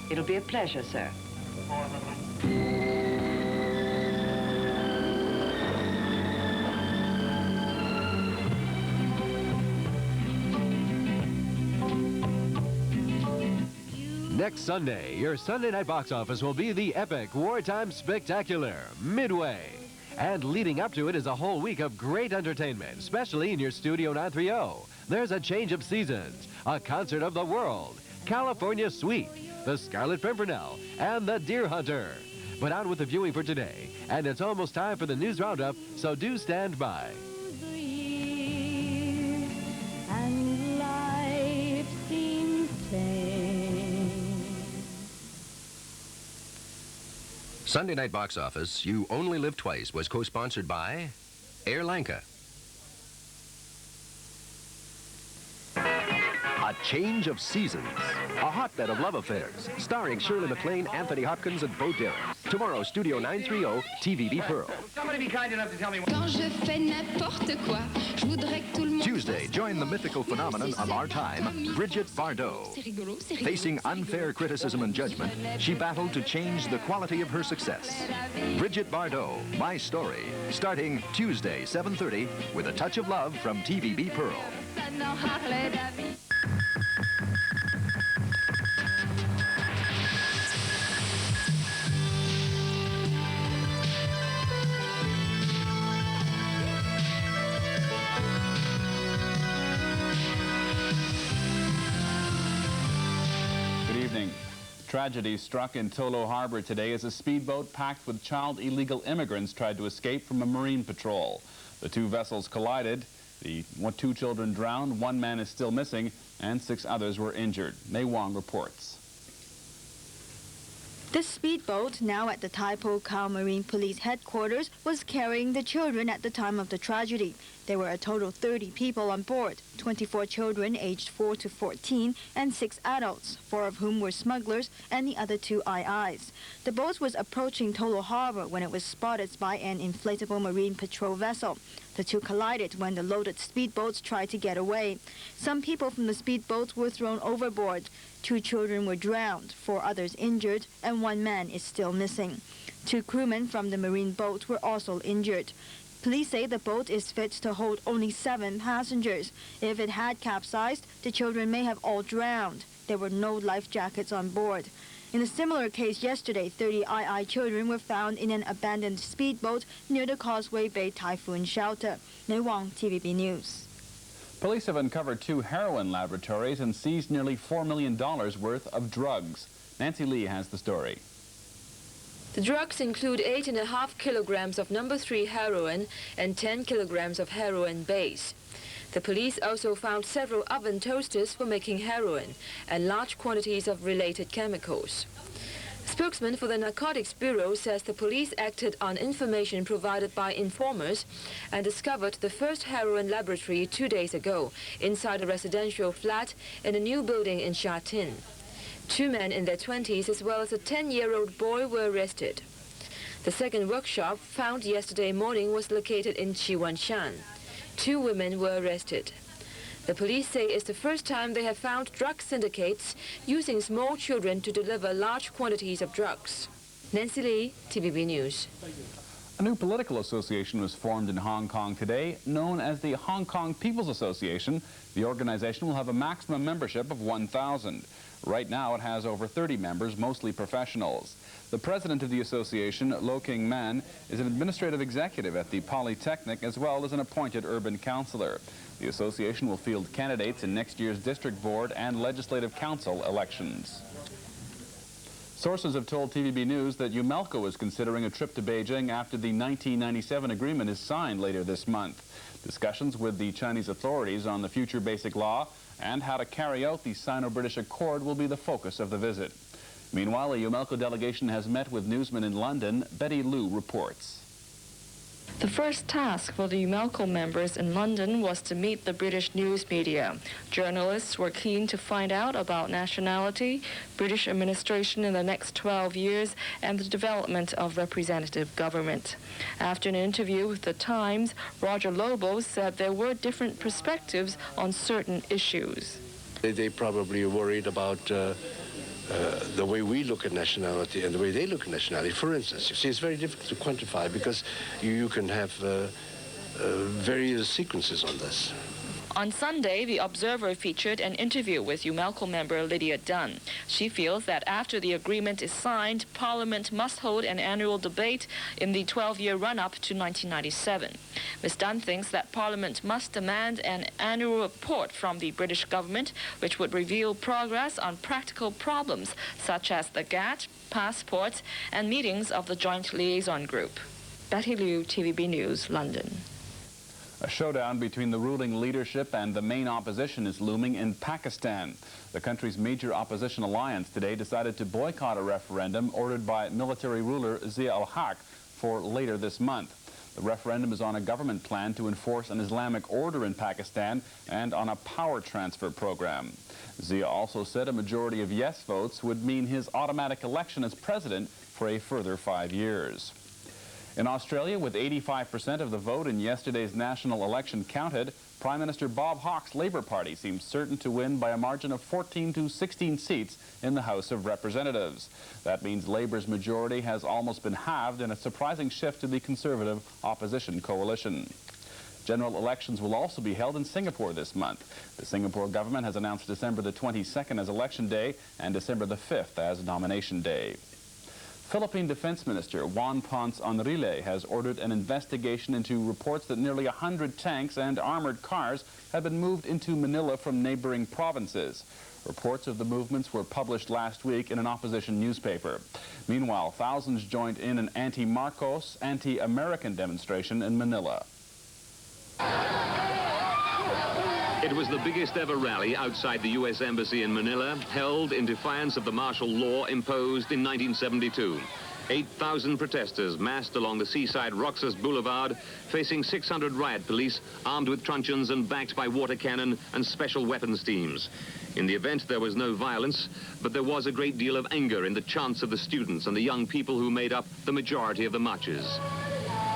It'll be a pleasure, sir. Next Sunday, your Sunday night box office will be the epic wartime spectacular, Midway. And leading up to it is a whole week of great entertainment, especially in your Studio 930. There's a change of seasons, a concert of the world, California Suite, the Scarlet Pimpernel, and the Deer Hunter. But out with the viewing for today, and it's almost time for the news roundup, so do stand by. And life seems plain. Sunday Night Box Office, You Only Live Twice, was co-sponsored by Air Lanka. A change of seasons. A hotbed of love affairs. Starring Shirley MacLaine, Anthony Hopkins, and Bo Derek. Tomorrow, Studio 930, TVB Pearl. Somebody be kind enough to tell me what... Quand je fais n'importe quoi, je voudrais que tout le monde... Tuesday, join the mythical phenomenon of our time, Brigitte Bardot. Facing unfair criticism and judgment, she battled to change the quality of her success. Brigitte Bardot, My Story, starting Tuesday, 7:30, with a touch of love from TVB Pearl. Tragedy struck in Tolo Harbor today as a speedboat packed with child illegal immigrants tried to escape from a marine patrol. The two vessels collided. Two children drowned, one man is still missing, and 6 others were injured. Mei Wong reports. This speedboat, now at the Taipo Kao Marine Police Headquarters, was carrying the children at the time of the tragedy. There were a total of 30 people on board, 24 children aged 4 to 14 and 6 adults, 4 of whom were smugglers and the other 2 IIs. The boat was approaching Tolo Harbor when it was spotted by an inflatable marine patrol vessel. The two collided when the loaded speedboats tried to get away. Some people from the speedboats were thrown overboard. 2 children were drowned, 4 others injured, and 1 man is still missing. 2 crewmen from the marine boat were also injured. Police say the boat is fit to hold only 7 passengers. If it had capsized, the children may have all drowned. There were no life jackets on board. In a similar case yesterday, 30 II children were found in an abandoned speedboat near the Causeway Bay Typhoon Shelter. Mei Wong, TVB News. Police have uncovered 2 heroin laboratories and seized nearly $4 million worth of drugs. Nancy Lee has the story. The drugs include 8.5 kilograms of number 3 heroin and 10 kilograms of heroin base. The police also found several oven toasters for making heroin and large quantities of related chemicals. Spokesman for the Narcotics Bureau says the police acted on information provided by informers and discovered the first heroin laboratory 2 days ago inside a residential flat in a new building in Sha Tin. 2 men in their 20s as well as a 10-year-old boy were arrested. The second workshop found yesterday morning was located in Chiwanshan. 2 women were arrested. The police say it's the first time they have found drug syndicates using small children to deliver large quantities of drugs. Nancy Lee, TVB News. A new political association was formed in Hong Kong today, known as the Hong Kong People's Association. The organization will have a maximum membership of 1,000. Right now it has over 30 members, mostly professionals. The president of the association, Lo King Man, is an administrative executive at the Polytechnic as well as an appointed urban councillor. The association will field candidates in next year's district board and legislative council elections. Sources have told TVB News that UMELCO is considering a trip to Beijing after the 1997 agreement is signed later this month. Discussions with the Chinese authorities on the future basic law and how to carry out the Sino-British Accord will be the focus of the visit. Meanwhile, a UMELCO delegation has met with newsmen in London. Betty Liu reports. The first task for the UMELCO members in London was to meet the British news media. Journalists were keen to find out about nationality, British administration in the next 12 years, and the development of representative government. After an interview with The Times, Roger Lobo said there were different perspectives on certain issues. They probably worried about the way we look at nationality and the way they look at nationality. For instance, you see, it's very difficult to quantify because you can have various sequences on this. On Sunday, The Observer featured an interview with UMalco member Lydia Dunn. She feels that after the agreement is signed, Parliament must hold an annual debate in the 12-year run-up to 1997. Ms. Dunn thinks that Parliament must demand an annual report from the British government, which would reveal progress on practical problems such as the GATT, passports, and meetings of the Joint Liaison Group. Betty Liu, TVB News, London. A showdown between the ruling leadership and the main opposition is looming in Pakistan. The country's major opposition alliance today decided to boycott a referendum ordered by military ruler Zia al-Haq for later this month. The referendum is on a government plan to enforce an Islamic order in Pakistan and on a power transfer program. Zia also said a majority of yes votes would mean his automatic election as president for a further 5 years. In Australia, with 85% of the vote in yesterday's national election counted, Prime Minister Bob Hawke's Labour Party seems certain to win by a margin of 14 to 16 seats in the House of Representatives. That means Labour's majority has almost been halved in a surprising shift to the Conservative opposition coalition. General elections will also be held in Singapore this month. The Singapore government has announced December the 22nd as Election Day and December the 5th as Nomination Day. Philippine Defense Minister Juan Ponce Enrile has ordered an investigation into reports that nearly 100 tanks and armored cars have been moved into Manila from neighboring provinces. Reports of the movements were published last week in an opposition newspaper. Meanwhile, thousands joined in an anti-Marcos, anti-American demonstration in Manila. It was the biggest ever rally outside the U.S. Embassy in Manila, held in defiance of the martial law imposed in 1972. 8,000 protesters massed along the seaside Roxas Boulevard, facing 600 riot police armed with truncheons and backed by water cannon and special weapons teams. In the event, there was no violence, but there was a great deal of anger in the chants of the students and the young people who made up the majority of the marches.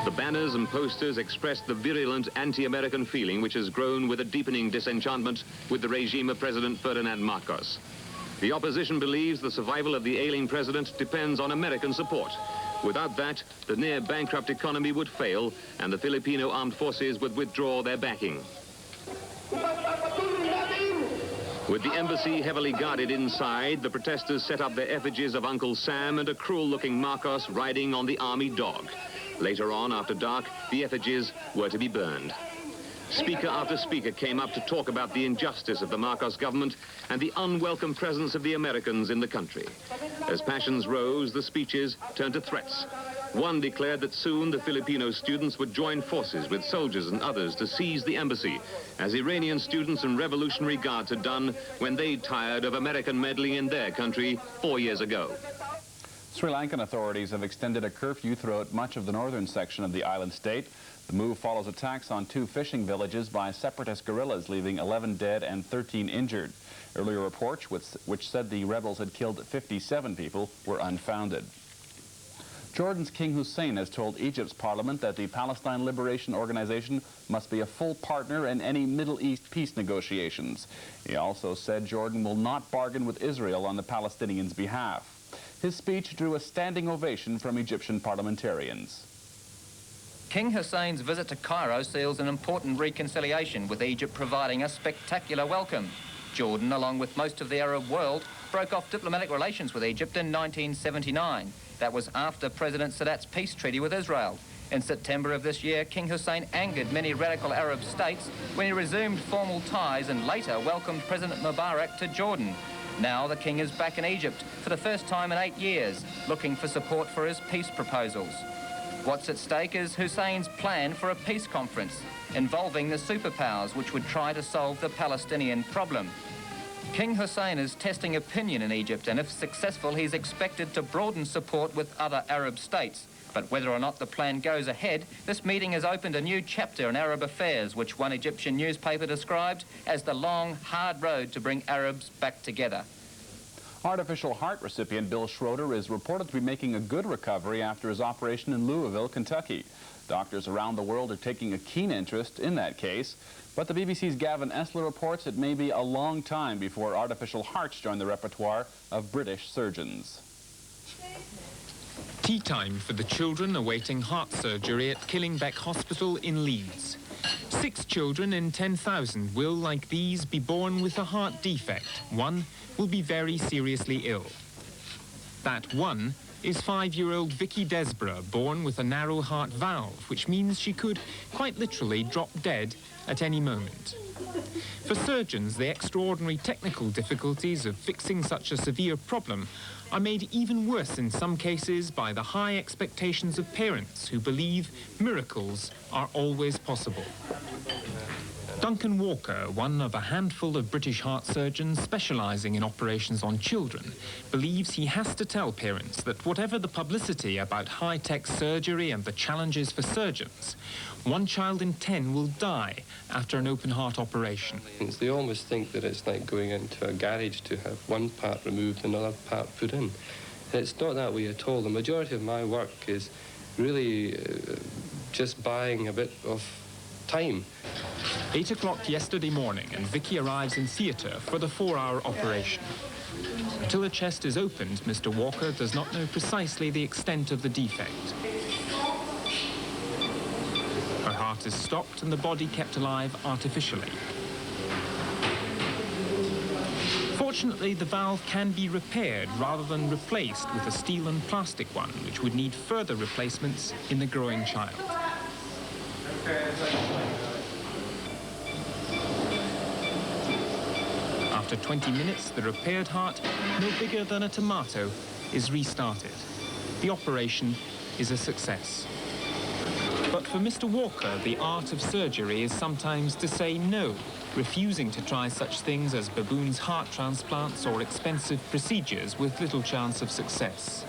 The banners and posters expressed the virulent anti-American feeling which has grown with a deepening disenchantment with the regime of President Ferdinand Marcos. The opposition believes the survival of the ailing president depends on American support. Without that, the near-bankrupt economy would fail and the Filipino armed forces would withdraw their backing. With the embassy heavily guarded inside, the protesters set up their effigies of Uncle Sam and a cruel-looking Marcos riding on the army dog. Later on, after dark, the effigies were to be burned. Speaker after speaker came up to talk about the injustice of the Marcos government and the unwelcome presence of the Americans in the country. As passions rose, the speeches turned to threats. One declared that soon the Filipino students would join forces with soldiers and others to seize the embassy, as Iranian students and Revolutionary Guards had done when they tired of American meddling in their country 4 years ago. Sri Lankan authorities have extended a curfew throughout much of the northern section of the island state. The move follows attacks on 2 fishing villages by separatist guerrillas, leaving 11 dead and 13 injured. Earlier reports, which said the rebels had killed 57 people, were unfounded. Jordan's King Hussein has told Egypt's parliament that the Palestine Liberation Organization must be a full partner in any Middle East peace negotiations. He also said Jordan will not bargain with Israel on the Palestinians' behalf. His speech drew a standing ovation from Egyptian parliamentarians. King Hussein's visit to Cairo seals an important reconciliation, with Egypt providing a spectacular welcome. Jordan, along with most of the Arab world, broke off diplomatic relations with Egypt in 1979. That was after President Sadat's peace treaty with Israel. In September of this year, King Hussein angered many radical Arab states when he resumed formal ties and later welcomed President Mubarak to Jordan. Now the king is back in Egypt for the first time in 8 years, looking for support for his peace proposals. What's at stake is Hussein's plan for a peace conference involving the superpowers, which would try to solve the Palestinian problem. King Hussein is testing opinion in Egypt, and if successful, he's expected to broaden support with other Arab states. But whether or not the plan goes ahead, this meeting has opened a new chapter in Arab affairs, which one Egyptian newspaper described as the long, hard road to bring Arabs back together. Artificial heart recipient Bill Schroeder is reported to be making a good recovery after his operation in Louisville, Kentucky. Doctors around the world are taking a keen interest in that case. But the BBC's Gavin Esler reports it may be a long time before artificial hearts join the repertoire of British surgeons. Tea time for the children awaiting heart surgery at Killingbeck Hospital in Leeds. 6 children in 10,000 will, like these, be born with a heart defect. One will be very seriously ill. That one is 5-year-old Vicky Desborough, born with a narrow heart valve, which means she could quite literally drop dead at any moment. For surgeons, the extraordinary technical difficulties of fixing such a severe problem are made even worse in some cases by the high expectations of parents who believe miracles are always possible. Duncan Walker, one of a handful of British heart surgeons specialising in operations on children, believes he has to tell parents that whatever the publicity about high-tech surgery and the challenges for surgeons, 1 child in 10 will die after an open-heart operation. They almost think that it's like going into a garage to have one part removed and another part put in. And it's not that way at all. The majority of my work is really just buying a bit of time. 8 o'clock yesterday morning, and Vicky arrives in theatre for the 4-hour operation. Until the chest is opened, Mr. Walker does not know precisely the extent of the defect. Her heart is stopped and the body kept alive artificially. Fortunately, the valve can be repaired rather than replaced with a steel and plastic one, which would need further replacements in the growing child. After 20 minutes, the repaired heart, no bigger than a tomato, is restarted. The operation is a success. But for Mr. Walker, the art of surgery is sometimes to say no, refusing to try such things as baboons' heart transplants or expensive procedures with little chance of success.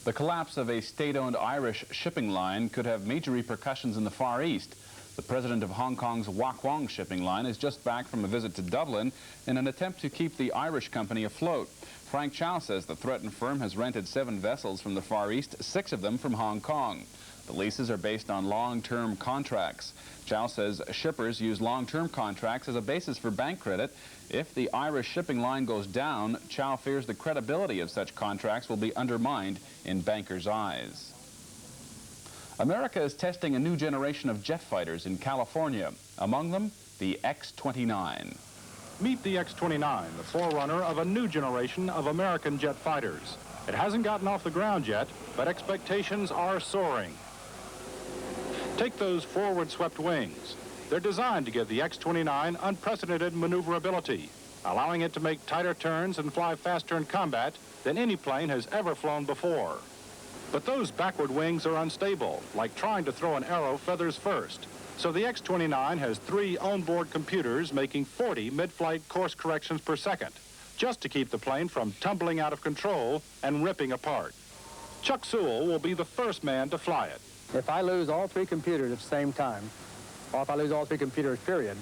The collapse of a state-owned Irish shipping line could have major repercussions in the Far East. The president of Hong Kong's Wak Wong shipping line is just back from a visit to Dublin in an attempt to keep the Irish company afloat. Frank Chow says the threatened firm has rented 7 vessels from the Far East, 6 of them from Hong Kong. The leases are based on long-term contracts. Chow says shippers use long-term contracts as a basis for bank credit. If the Irish shipping line goes down, Chow fears the credibility of such contracts will be undermined in bankers' eyes. America is testing a new generation of jet fighters in California, among them the X-29. Meet the X-29, the forerunner of a new generation of American jet fighters. It hasn't gotten off the ground yet, but expectations are soaring. Take those forward-swept wings. They're designed to give the X-29 unprecedented maneuverability, allowing it to make tighter turns and fly faster in combat than any plane has ever flown before. But those backward wings are unstable, like trying to throw an arrow feathers first. So the X-29 has 3 onboard computers making 40 mid-flight course corrections per second, just to keep the plane from tumbling out of control and ripping apart. Chuck Sewell will be the first man to fly it. If I lose all 3 computers at the same time, or if I lose all 3 computers, period,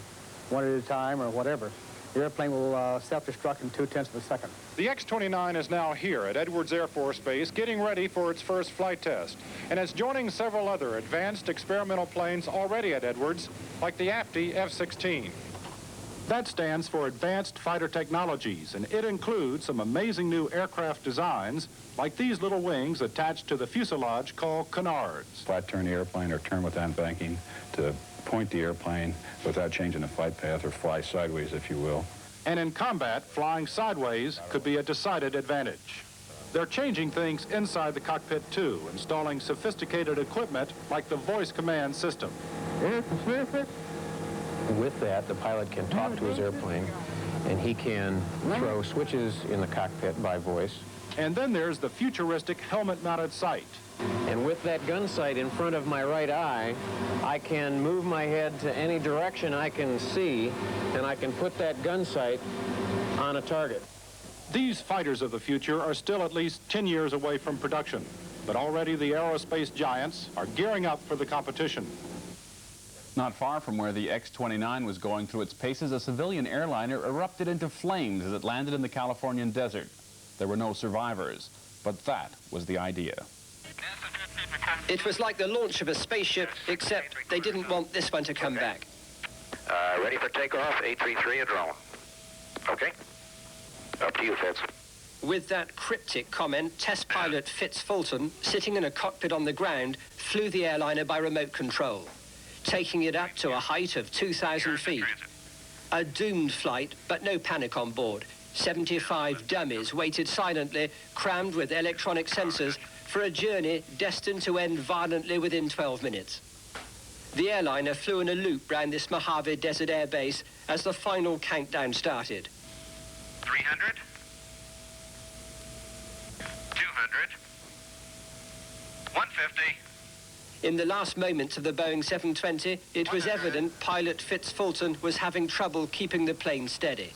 one at a time or whatever, the airplane will self-destruct in 0.2 of a second. The X-29 is now here at Edwards Air Force Base getting ready for its first flight test. And it's joining several other advanced experimental planes already at Edwards, like the AFTI F-16. That stands for Advanced Fighter Technologies, and it includes some amazing new aircraft designs, like these little wings attached to the fuselage called canards. Flat turn the airplane or turn without banking to point the airplane without changing the flight path, or fly sideways, if you will. And in combat, flying sideways could be a decided advantage. They're changing things inside the cockpit, too, installing sophisticated equipment like the voice command system. With that, the pilot can talk to his airplane, and he can throw switches in the cockpit by voice. And then there's the futuristic helmet-mounted sight. And with that gun sight in front of my right eye, I can move my head to any direction I can see, and I can put that gun sight on a target. These fighters of the future are still at least 10 years away from production, but already the aerospace giants are gearing up for the competition. Not far from where the X-29 was going through its paces, a civilian airliner erupted into flames as it landed in the Californian desert. There were no survivors, but that was the idea. It was like the launch of a spaceship, except they didn't want this one to come back. Ready for takeoff, 833 and drone. Okay. Up to you, Fitz. With that cryptic comment, test pilot Fitz Fulton, sitting in a cockpit on the ground, flew the airliner by remote control, taking it up to a height of 2,000 feet. A doomed flight, but no panic on board. 75 dummies waited silently, crammed with electronic sensors, for a journey destined to end violently within 12 minutes. The airliner flew in a loop round this Mojave Desert Air Base as the final countdown started. 300. 200. 150. In the last moments of the Boeing 720, it was evident pilot Fitz Fulton was having trouble keeping the plane steady.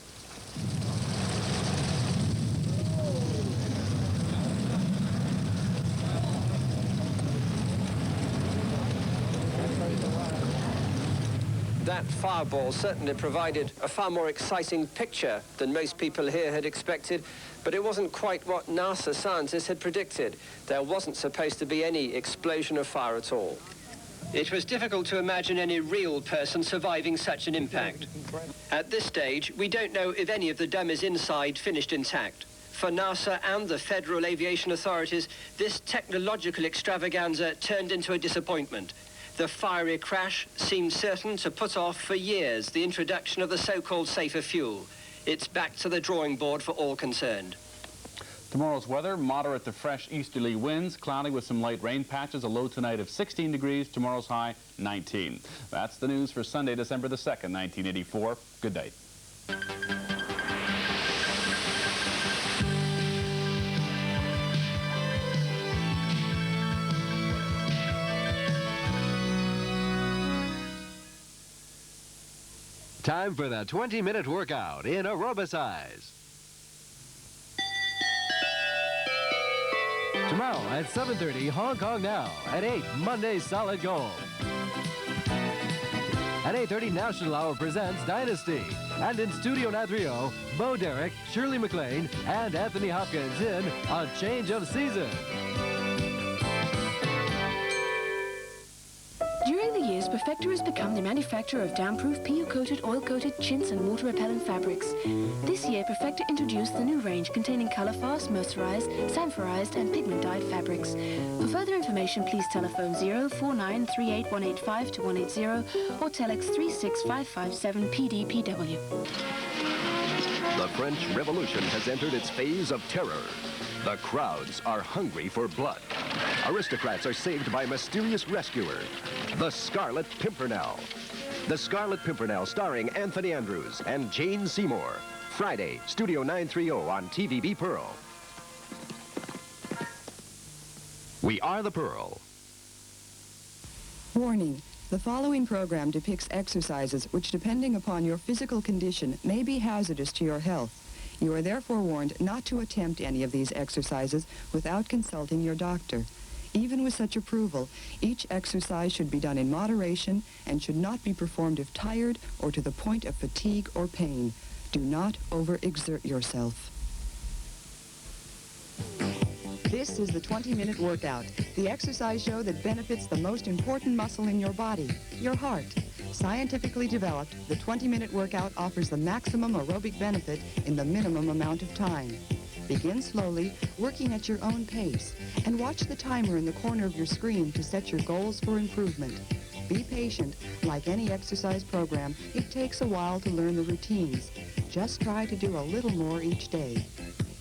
That fireball certainly provided a far more exciting picture than most people here had expected, but it wasn't quite what NASA scientists had predicted. There wasn't supposed to be any explosion of fire at all. It was difficult to imagine any real person surviving such an impact. At this stage, we don't know if any of the dummies inside finished intact. For NASA and the Federal Aviation Authorities, this technological extravaganza turned into a disappointment. The fiery crash seemed certain to put off for years the introduction of the so-called safer fuel. It's back to the drawing board for all concerned. Tomorrow's weather, moderate to fresh easterly winds, cloudy with some light rain patches, a low tonight of 16 degrees, tomorrow's high 19. That's the news for Sunday, December the 2nd, 1984. Good night. Time for the 20-minute workout in Aerobicise. Tomorrow at 7:30, Hong Kong Now. At 8, Monday Solid Gold. At 8:30, National Hour presents Dynasty. And in Studio 930, Bo Derek, Shirley MacLaine, and Anthony Hopkins in A Change of Season. During the years, Perfecta has become the manufacturer of down-proof, PU-coated, oil-coated, chintz and water-repellent fabrics. This year, Perfecta introduced the new range containing color-fast, mercerized, sanforized and pigment-dyed fabrics. For further information, please telephone 04938185180 or telex 36557 PDPW. The French Revolution has entered its phase of terror. The crowds are hungry for blood. Aristocrats are saved by a mysterious rescuer, the Scarlet Pimpernel. The Scarlet Pimpernel, starring Anthony Andrews and Jane Seymour. Friday, Studio 930 on TVB Pearl. We are the Pearl. Warning. The following program depicts exercises which, depending upon your physical condition, may be hazardous to your health. You are therefore warned not to attempt any of these exercises without consulting your doctor. Even with such approval, each exercise should be done in moderation and should not be performed if tired or to the point of fatigue or pain. Do not overexert yourself. This is the 20-minute workout, the exercise show that benefits the most important muscle in your body, your heart. Scientifically developed, the 20-minute workout offers the maximum aerobic benefit in the minimum amount of time. Begin slowly, working at your own pace, and watch the timer in the corner of your screen to set your goals for improvement. Be patient. Like any exercise program, it takes a while to learn the routines. Just try to do a little more each day.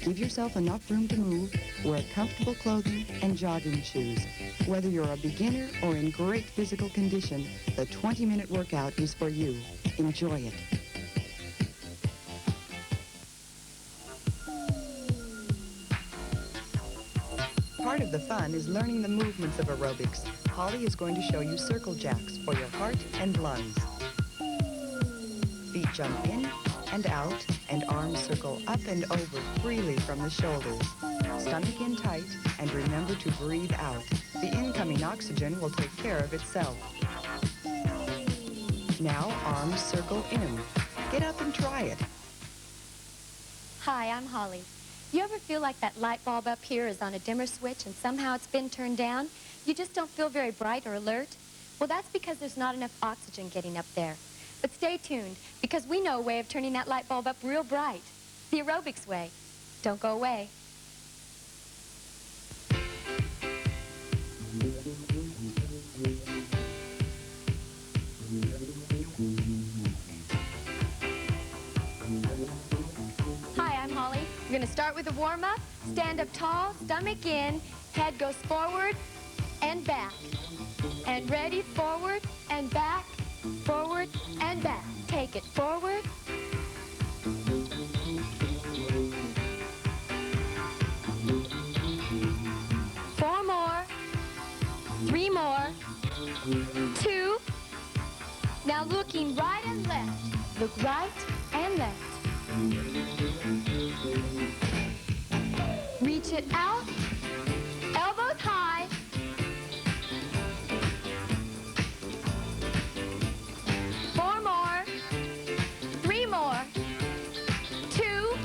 Give yourself enough room to move, wear comfortable clothing, and jogging shoes. Whether you're a beginner or in great physical condition, the 20-minute workout is for you. Enjoy it. Part of the fun is learning the movements of aerobics. Holly is going to show you circle jacks for your heart and lungs. Feet jump in and out, and arms circle up and over freely from the shoulders. Stomach in tight, and remember to breathe out. The incoming oxygen will take care of itself. Now arms circle in. Get up and try it. Hi, I'm Holly. You ever feel like that light bulb up here is on a dimmer switch and somehow it's been turned down? You just don't feel very bright or alert? Well, that's because there's not enough oxygen getting up there. But stay tuned, because we know a way of turning that light bulb up real bright. The Aerobics way. Don't go away. Hi, I'm Holly. We're going to start with a warm-up. Stand up tall, stomach in, head goes forward and back. And ready, forward and back, forward and back. Take it forward. Four more. Three more. Two. Now looking right and left. Look right and left. Reach it out. Elbows high. Four more. Three more. Two.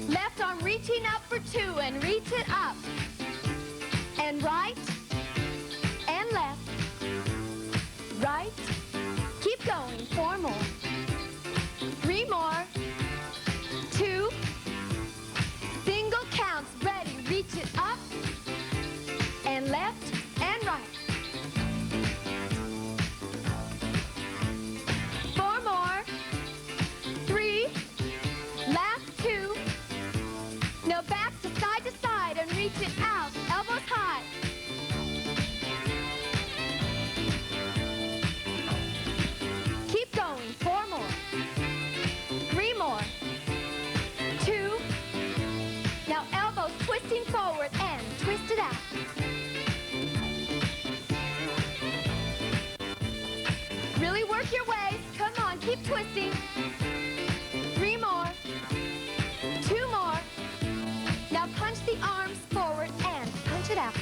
Left arm reaching up for two and reach it up. And right. And left. Right. Keep going. Four more. Three more. Two. Single counts. Ready. Reach it up. And left and right. Four more. Three. Last two. Now back to side and reach it out. Elbows high. Keep going. Four more. Three more. Two. Now elbows twisting forward and twist it out. Really work your waist. Come on, keep twisting. Three more. Two more. Now punch the arms forward and punch it out.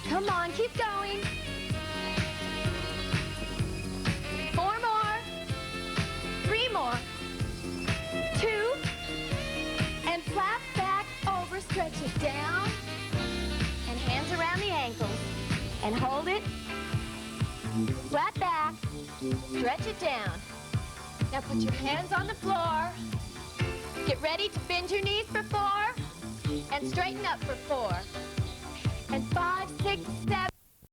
Come on, keep going. Four more. Three more. Two. And flap back over, stretch it down. And hands around the ankles. And hold it. Flat back. Stretch it down. Now put your hands on the floor. Get ready to bend your knees for four. And straighten up for four. And 5, 6, 7.